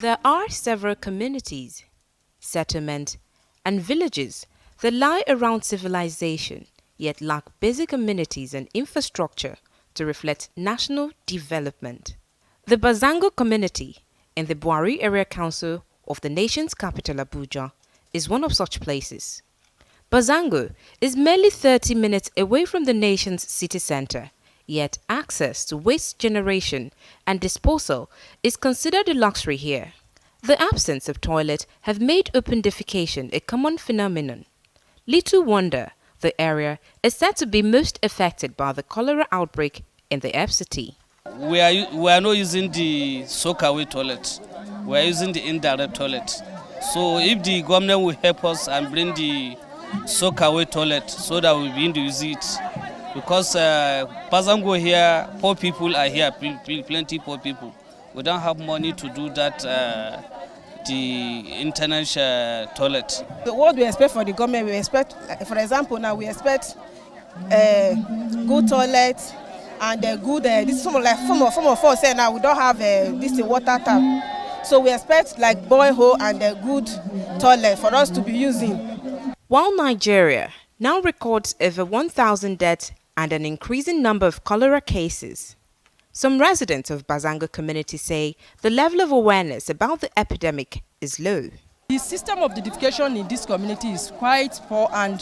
There are several communities, settlements, and villages that lie around civilization yet lack basic amenities and infrastructure to reflect national development. The Gbazango community in the Buhari Area Council of the nation's capital Abuja is one of such places. Gbazango is merely 30 minutes away from the nation's city center, yet access to waste generation and disposal is considered a luxury here. The absence of toilet have made open defecation a common phenomenon. Little wonder the area is said to be most affected by the cholera outbreak in the FCT. We are not using the soakaway toilet. We are using the indirect toilet. So if the government will help us and bring the soakaway toilet so that we'll be able to use it. Because Gbazango here, poor people are here, plenty poor people. We don't have money to do that, the international toilet. What we expect for the government, we expect, for example, now we expect good toilet and good, this some of us say now we don't have this water tap. So we expect like borehole and a good toilet for us to be using. While Nigeria now records over 1,000 deaths and an increasing number of cholera cases, some residents of Gbazango community say the level of awareness about the epidemic is low. The system of defecation in this community is quite poor, and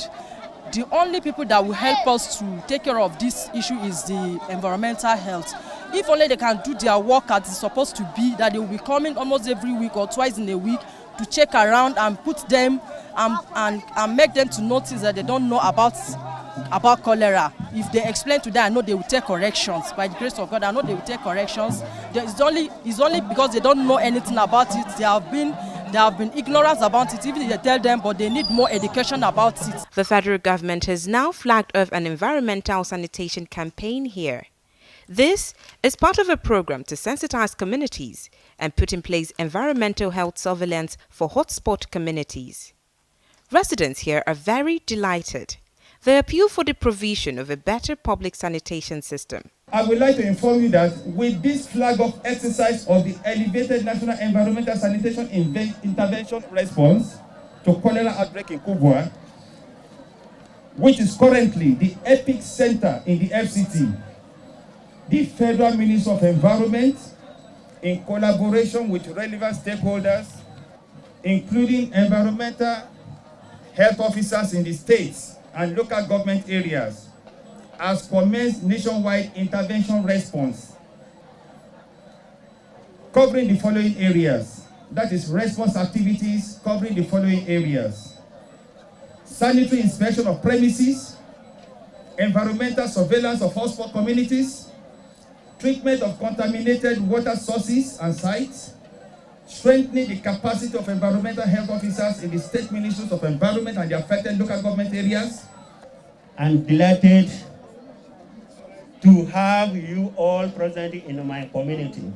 the only people that will help us to take care of this issue is the environmental health. If only they can do their work as it's supposed to be, that they will be coming almost every week or twice in a week to check around and put them and make them to notice that they don't know about cholera. If they explain to them, I know they will take corrections. By the grace of God, I know they will take corrections. It's only because they don't know anything about it. They have been ignorant about it. Even if they tell them, but they need more education about it. The federal government has now flagged off an environmental sanitation campaign here. This is part of a program to sensitize communities and put in place environmental health surveillance for hotspot communities. Residents here are very delighted. They appeal for the provision of a better public sanitation system. I would like to inform you that with this flag-off exercise of the elevated National Environmental Sanitation Intervention Response to Cholera Outbreak in Abuja, which is currently the epic center in the FCT, the Federal Ministry of Environment, in collaboration with relevant stakeholders, including environmental health officers in the states and local government areas, has commenced nationwide intervention response covering the following areas. That is response activities covering the following areas: sanitary inspection of premises, environmental surveillance of hotspot communities, treatment of contaminated water sources and sites, strengthening the capacity of environmental health officers in the state ministries of environment and the affected local government areas. I'm delighted to have you all present in my community,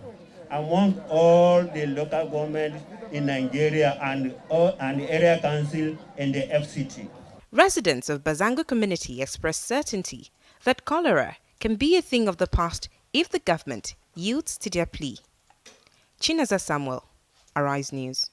among all the local government in Nigeria and the area council in the FCT. Residents of Gbazango community express certainty that cholera can be a thing of the past if the government yields to their plea. Chinaza Samuel, Arise News.